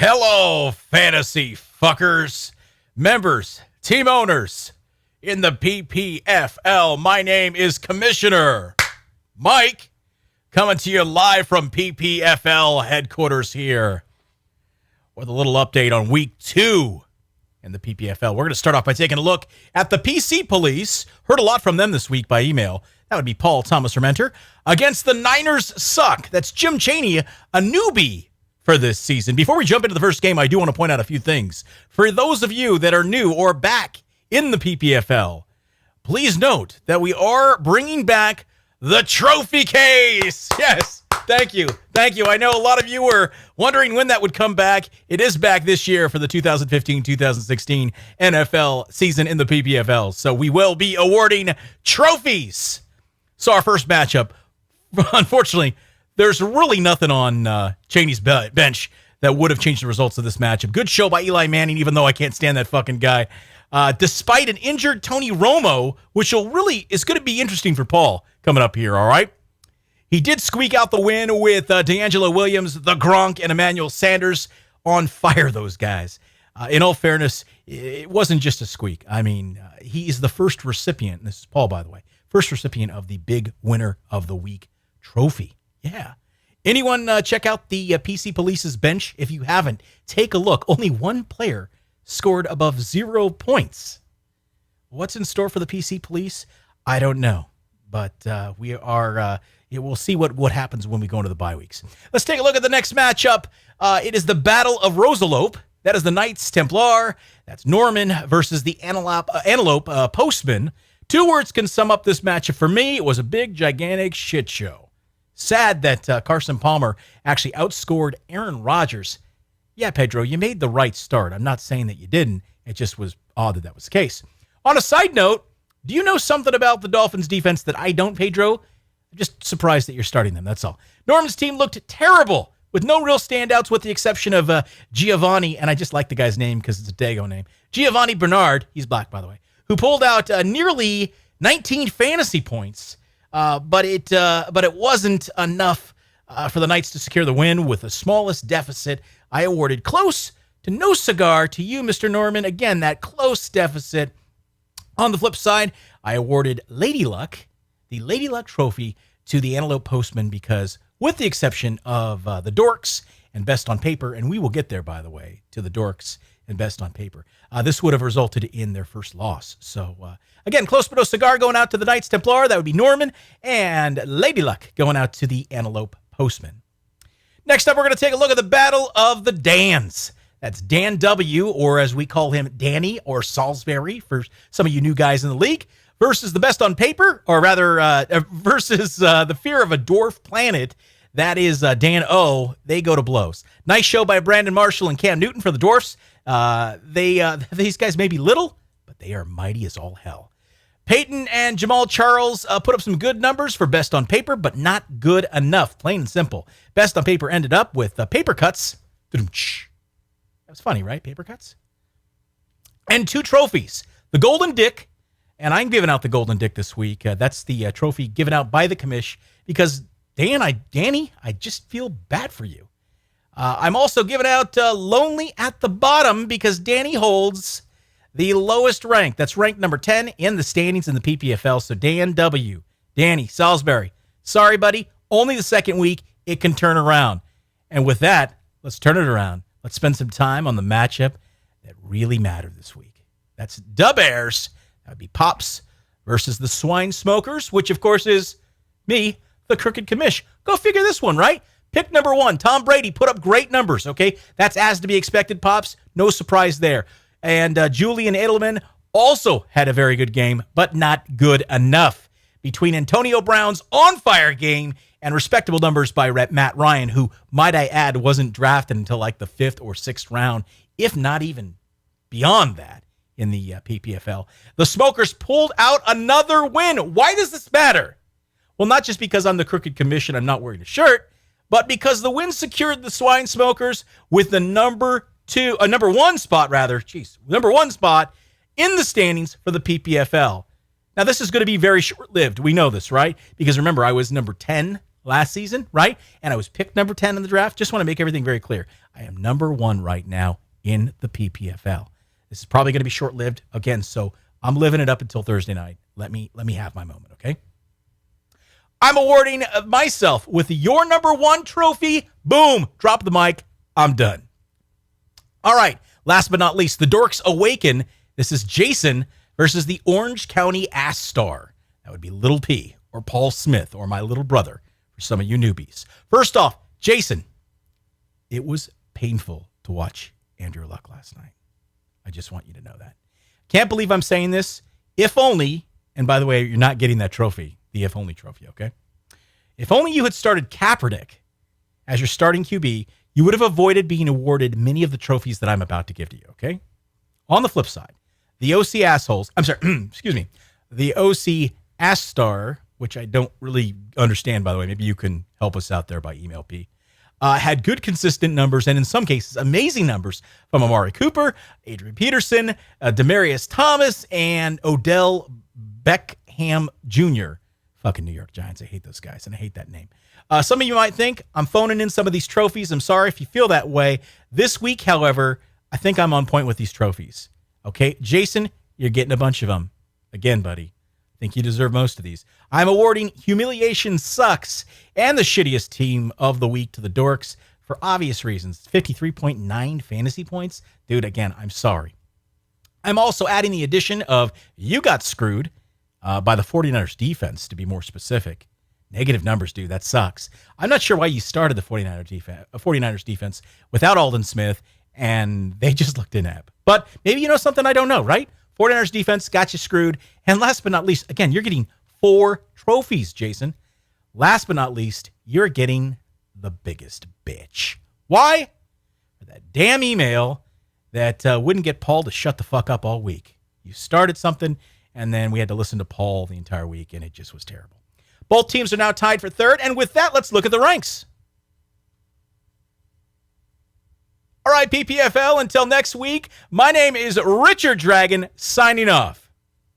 Hello, fantasy fuckers, members, team owners in the PPFL. My name is Commissioner Mike, coming to you live from PPFL headquarters here with a little update on week 2 in the PPFL. We're going to start off by taking a look at the PC Police. Heard a lot from them this week by email. That would be Paul Thomas Rementer. Against the Niners Suck. That's Jim Chaney, a newbie for this season. Before we jump into the first game, I do want to point out a few things. For those of you that are new or back in the PPFL, please note that we are bringing back the trophy case. Yes, thank you. Thank you. I know a lot of you were wondering when that would come back. It is back this year for the 2015-2016 NFL season in the PPFL. So we will be awarding trophies. So our first matchup, unfortunately, there's really nothing on Chaney's bench that would have changed the results of this matchup. Good show by Eli Manning, even though I can't stand that fucking guy. Despite an injured Tony Romo, which is going to be interesting for Paul coming up here, all right? He did squeak out the win with D'Angelo Williams, the Gronk, and Emmanuel Sanders on fire, those guys. In all fairness, it wasn't just a squeak. I mean, he's the first recipient, and this is Paul, by the way, first recipient of the Big Winner of the Week trophy. Yeah. Anyone check out the PC Police's bench? If you haven't, take a look. Only one player scored above 0 points. What's in store for the PC Police? I don't know. But we'll see what happens when we go into the bye weeks. Let's take a look at the next matchup. It is the Battle of Rosalope. That is the Knights Templar. That's Norman versus the Antelope Postman. 2 words can sum up this matchup for me. It was a big, gigantic shit show. Sad that Carson Palmer actually outscored Aaron Rodgers. Yeah, Pedro, you made the right start. I'm not saying that you didn't. It just was odd that was the case. On a side note, do you know something about the Dolphins defense that I don't, Pedro? I'm just surprised that you're starting them, that's all. Norman's team looked terrible with no real standouts with the exception of Giovanni, and I just like the guy's name because it's a Dago name. Giovanni Bernard, he's black, by the way, who pulled out nearly 19 fantasy points. But it wasn't enough for the Knights to secure the win with the smallest deficit. I awarded close to no cigar to you, Mr. Norman. Again, that close deficit. On the flip side, I awarded Lady Luck, the Lady Luck trophy, to the Antelope Postman because, with the exception of the Dorks and Best on Paper, and we will get there, by the way, to the Dorks and Best on Paper, this would have resulted in their first loss. So, again, close but no cigar going out to the Knights Templar. That would be Norman. And Lady Luck going out to the Antelope Postman. Next up, we're going to take a look at the Battle of the Dans. That's Dan W., or as we call him, Danny or Salisbury for some of you new guys in the league, versus the Best on Paper, or rather, versus the Fear of a Dwarf Planet. That is Dan O. They go to blows. Nice show by Brandon Marshall and Cam Newton for the Dwarfs. These guys may be little, but they are mighty as all hell. Peyton and Jamal Charles put up some good numbers for Best on Paper, but not good enough, plain and simple. Best on Paper ended up with paper cuts. That was funny, right? Paper cuts. And 2 trophies. The Golden Dick, and I'm giving out the Golden Dick this week. That's the trophy given out by the commish because, Danny, I just feel bad for you. I'm also giving out Lonely at the Bottom because Danny holds the lowest rank. That's ranked number 10 in the standings in the PPFL. So Dan W., Danny Salisbury, sorry, buddy. Only the second week. It can turn around. And with that, let's turn it around. Let's spend some time on the matchup that really mattered this week. That's Da Bears. That would be Pops versus the Swine Smokers, which, of course, is me, the Crooked Commish. Go figure this one, right? Pick number 1, Tom Brady, put up great numbers, okay? That's as to be expected, Pops. No surprise there. And Julian Edelman also had a very good game, but not good enough. Between Antonio Brown's on-fire game and respectable numbers by Matt Ryan, who, might I add, wasn't drafted until like the 5th or 6th round, if not even beyond that in the PPFL. The Smokers pulled out another win. Why does this matter? Well, not just because I'm the Crooked Commission, I'm not wearing a shirt, but because the win secured the Swine Smokers with the number 1 spot in the standings for the PPFL. Now, this is going to be very short-lived. We know this, right? Because remember, I was number 10 last season, right? And I was picked number 10 in the draft. Just want to make everything very clear. I am number 1 right now in the PPFL. This is probably going to be short-lived again, so I'm living it up until Thursday night. Let me have my moment, okay? I'm awarding myself with your number 1 trophy. Boom, drop the mic. I'm done. All right, last but not least, the Dorks Awaken. This is Jason versus the Orange County Ass Star. That would be Little P or Paul Smith or my little brother for some of you newbies. First off, Jason, it was painful to watch Andrew Luck last night. I just want you to know that. Can't believe I'm saying this. If only, and by the way, you're not getting that trophy, the if only trophy, okay? If only you had started Kaepernick as your starting QB, you would have avoided being awarded many of the trophies that I'm about to give to you, okay? On the flip side, the OC assholes, I'm sorry, excuse me, the OC Ass Star, which I don't really understand, by the way, maybe you can help us out there by email, P, had good, consistent numbers, and in some cases, amazing numbers from Amari Cooper, Adrian Peterson, Demaryius Thomas, and Odell Beckham Jr., fucking New York Giants. I hate those guys, and I hate that name. Some of you might think I'm phoning in some of these trophies. I'm sorry if you feel that way. This week, however, I think I'm on point with these trophies. Okay, Jason, you're getting a bunch of them. Again, buddy, I think you deserve most of these. I'm awarding Humiliation Sucks and the shittiest team of the week to the Dorks for obvious reasons. 53.9 fantasy points. Dude, again, I'm sorry. I'm also adding the addition of You Got Screwed by the 49ers defense, to be more specific. Negative numbers, dude. That sucks. I'm not sure why you started the 49ers defense without Aldon Smith, and they just looked inept. But maybe you know something I don't know, right? 49ers defense got you screwed. And last but not least, again, you're getting 4 trophies, Jason. Last but not least, you're getting the biggest bitch. Why? For that damn email that wouldn't get Paul to shut the fuck up all week. You started something, and then we had to listen to Paul the entire week, and it just was terrible. Both teams are now tied for third, and with that, let's look at the ranks. All right, PPFL, until next week, my name is Richard Dragon, signing off.